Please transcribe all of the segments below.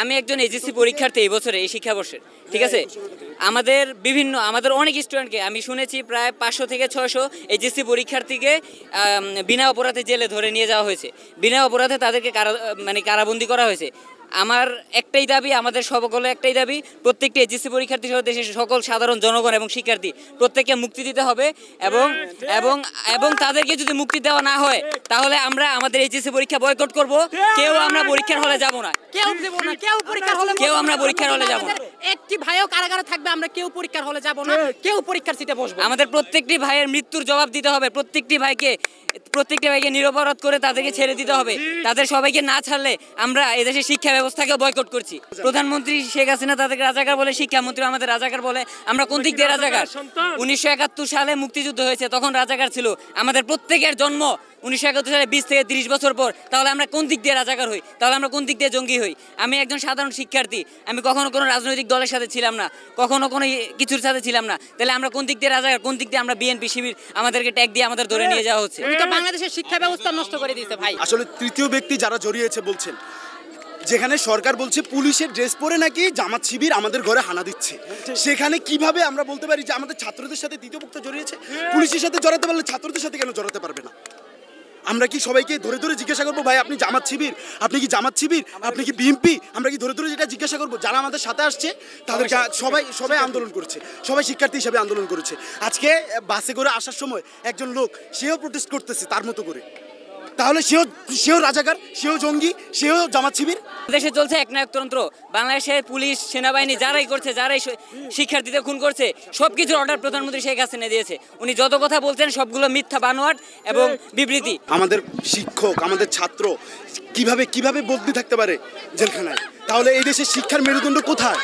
আমি একজন এইচএসসি পরীক্ষার্থী এই বছরে এই শিক্ষাবর্ষের, ঠিক আছে। আমাদের অনেক স্টুডেন্টকে আমি শুনেছি প্রায় 500 থেকে 600 এইচএসসি পরীক্ষার্থীকে বিনা অপরাধে জেলে ধরে নিয়ে যাওয়া হয়েছে, বিনা অপরাধে তাদেরকে কারাবন্দী করা হয়েছে। আমার একটাই দাবি, আমাদের সকলের একটাই দাবি, প্রত্যেকটি এইচএসসি পরীক্ষার্থী সহ দেশের সকল সাধারণ জনগণ এবং শিক্ষার্থী প্রত্যেককে মুক্তি দিতে হবে এবং এবং এবং তাদেরকে যদি মুক্তি দেওয়া না হয় তাহলে আমরা আমাদের এইচএসসি পরীক্ষা বয়কট করব। আমরা পরীক্ষার হলে যাব না, কেউ আমরা পরীক্ষার হলে যাব না। একটি ভাইও কারাগারে থাকবে, আমরা কেউ পরীক্ষার হলে যাব না, কেউ পরীক্ষার সিটে বসবো। আমাদের প্রত্যেকটি ভাইয়ের মৃত্যুর জবাব দিতে হবে, প্রত্যেকটি ভাইকে নিরপরাধ করে তাদেরকে ছেড়ে দিতে হবে। তাদের সবাইকে না ছাড়লে আমরা এদেশের শিক্ষা ব্যবস্থাকে বয়কট করছি। প্রধানমন্ত্রী শেখ হাসিনা তাদেরকে রাজাকার বলে, শিক্ষামন্ত্রী আমাদের রাজাকার বলে। আমরা কোন দিক দিয়ে রাজাকার? 1971 সালে মুক্তিযুদ্ধ হয়েছে, তখন রাজাকার ছিল। আমাদের প্রত্যেকের জন্ম 1971 সালে 20 থেকে 30 বছর পর। তাহলে আমরা কোন দিক দিয়ে রাজাকার হই? তাহলে আমরা কোন দিক দিয়ে জঙ্গি হই? আমি একজন সাধারণ শিক্ষার্থী, আমি কখনো কোনো রাজনৈতিক দলের সাথে ছিলাম না, কখনো কোনো কিছুর সাথে ছিলাম না। তাহলে আমরা কোন দিক দিয়ে রাজাকার? কোন দিক দিয়ে আমরা বিএনপি শিবির? আমাদেরকে ট্যাগ দিয়ে আমাদের ধরে নিয়ে যাওয়া হচ্ছে। তো বাংলাদেশের শিক্ষা ব্যবস্থা নষ্ট করে দিয়েছে ভাই। আসলে তৃতীয় ব্যক্তি যারা জড়িয়েছে বলছেন, যেখানে সরকার বলছে পুলিশের ড্রেস পরে নাকি জামাত শিবির আমাদের ঘরে হানা দিচ্ছে, সেখানে কিভাবে আমরা বলতে পারি যে আমাদের ছাত্রদের সাথে তৃতীয় পক্ষ জড়িয়েছে? পুলিশের সাথে জড়াতে পারলে ছাত্রদের সাথে কেন জড়াতে পারবে না? আমরা কি সবাইকে ধরে ধরে জিজ্ঞাসা করবো, ভাই আপনি জামাত শিবির, আপনি কি জামাত শিবির, আপনি কি বিএনপি? আমরা কি ধরে ধরে যেটা জিজ্ঞাসা করবো? যারা আমাদের সাথে আসছে তাদেরকে সবাই আন্দোলন করছে, সবাই শিক্ষার্থী হিসাবে আন্দোলন করেছে। আজকে বাসে করে আসার সময় একজন লোক, সেও প্রোটেস্ট করতেছে তার মতো করে। তাহলে সেও রাজাকার, সেও জঙ্গি, সেও জামাত শিবির। দেশে চলছে একনায়কতন্ত্র। বাংলাদেশের পুলিশ সেনাবাহিনী যারাই করছে, যারাই শিক্ষার্থীদের খুন করছে, সবকিছুর অর্ডার প্রধানমন্ত্রী শেখ হাসিনা দিয়েছে। উনি যত কথা বলছেন সবগুলো মিথ্যা, বানোয়াট এবং বিবৃতি। আমাদের শিক্ষক, আমাদের ছাত্র কিভাবে বদলি থাকতে পারে জেলখানায়? তাহলে এই দেশের শিক্ষার মেরুদণ্ড কোথায়?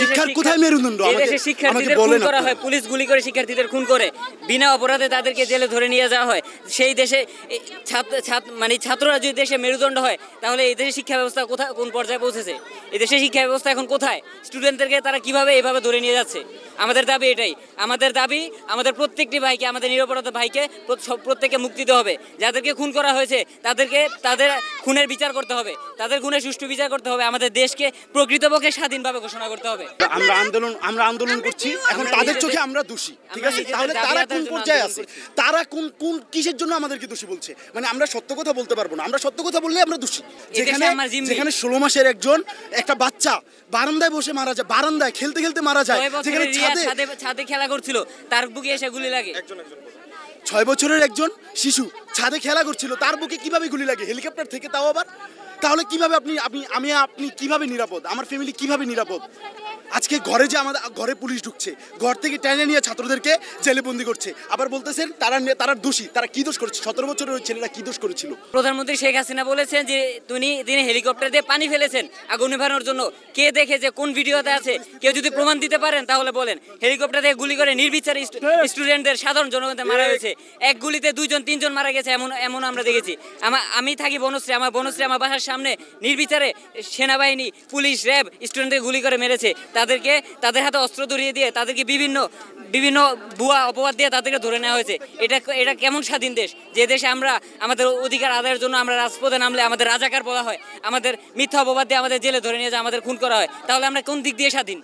শিক্ষার কোথায় মেরুদণ্ড? শিক্ষার্থীদের খুন করা হয়, পুলিশ গুলি করে শিক্ষার্থীদের খুন করে, বিনা অপরাধে তাদেরকে জেলে ধরে নিয়ে যাওয়া হয়। সেই দেশে ছাত্ররা যদি দেশে মেরুদণ্ড হয়, তাহলে এই দেশের শিক্ষা ব্যবস্থা কোথায়, কোন পর্যায়ে পৌঁছেছে? এই দেশের শিক্ষা ব্যবস্থা এখন কোথায়? স্টুডেন্টদেরকে তারা কিভাবে এইভাবে ধরে নিয়ে যাচ্ছে? আমাদের দাবি এটাই, আমাদের দাবি আমাদের প্রত্যেকটি ভাইকে, আমাদের নিরপরাধ ভাইকে প্রত্যেককে মুক্তি দিতে হবে। যাদেরকে খুন করা হয়েছে তাদের খুনের বিচার করতে হবে, তাদের খুনের সুষ্ঠু বিচার করতে হবে। আমাদের দেশকে প্রকৃতপক্ষে স্বাধীনভাবে ঘোষণা করতে হবে। আমরা আন্দোলন করছি, এখন তাদের চোখে আমরা দোষী, ঠিক আছে? তাহলে তারা কোন পর্যায়ে আছে? তারা কোন কিসের জন্য আমাদেরকে দোষী বলছে? মানে আমরা সত্য কথা বলতে পারবো না, আমরা সত্য কথা বললে আমরা দোষী। যেখানে 16 মাসের একটা বাচ্চা বারান্দায় বসে মারা যায়, বারান্দায় খেলতে খেলতে মারা যায়, যেখানে ছাদে খেলা করছিল, তার বুকে এসে গুলি লাগে। 6 বছরের একজন শিশু ছাদে খেলা করছিল, তার বুকে কিভাবে গুলি লাগে? হেলিকপ্টার থেকে, তাও আবার। তাহলে কিভাবে আপনি কিভাবে নিরাপদ? আমার ফ্যামিলি কিভাবে নিরাপদ? আজকে ঘরে যে আমাদের ঘরে পুলিশ ঢুকছে, ঘর থেকে টেনে নিয়ে ছাত্রদেরকে জেলে বন্দি করছে, আবার বলতেছেন তারা দোষী। তারা কি দোষ করেছে? 17 বছরের ওই ছেলেরা কি দোষ করেছিল? প্রধানমন্ত্রী শেখ হাসিনা বলেছেন যে তিনি হেলিকপ্টার দিয়ে পানি ফেলেছেন আগুন নেভানোর জন্য। কে দেখেছে? কোন ভিডিওতে আছে? কেউ যদি প্রমাণ দিতে পারেন তাহলে বলেন। হেলিকপ্টার দিয়ে গুলি করে নির্বিচারে স্টুডেন্টদের, সাধারণ জনগণদের মারা হয়েছে। এক গুলিতে 2জন 3জন মারা গেছে, এমন আমরা দেখেছি। আমি থাকি বনশ্রী, আমার বাসার সামনে নির্বিচারে সেনাবাহিনী, পুলিশ, র্যাব স্টুডেন্টদের গুলি করে মেরেছে। তাদের হাতে অস্ত্র ধরিয়ে দিয়ে তাদেরকে বিভিন্ন ভুয়া অপবাদ দিয়ে তাদেরকে ধরে নেওয়া হয়েছে। এটা কেমন স্বাধীন দেশ? যে দেশে আমরা আমাদের অধিকার আদায়ের জন্য আমরা রাজপথে নামলে আমাদের রাজাকার বলা হয়, আমাদের মিথ্যা অপবাদ দিয়ে আমাদের জেলে ধরে নিয়ে যায়, আমাদের খুন করা হয়। তাহলে আমরা কোন দিক দিয়ে স্বাধীন?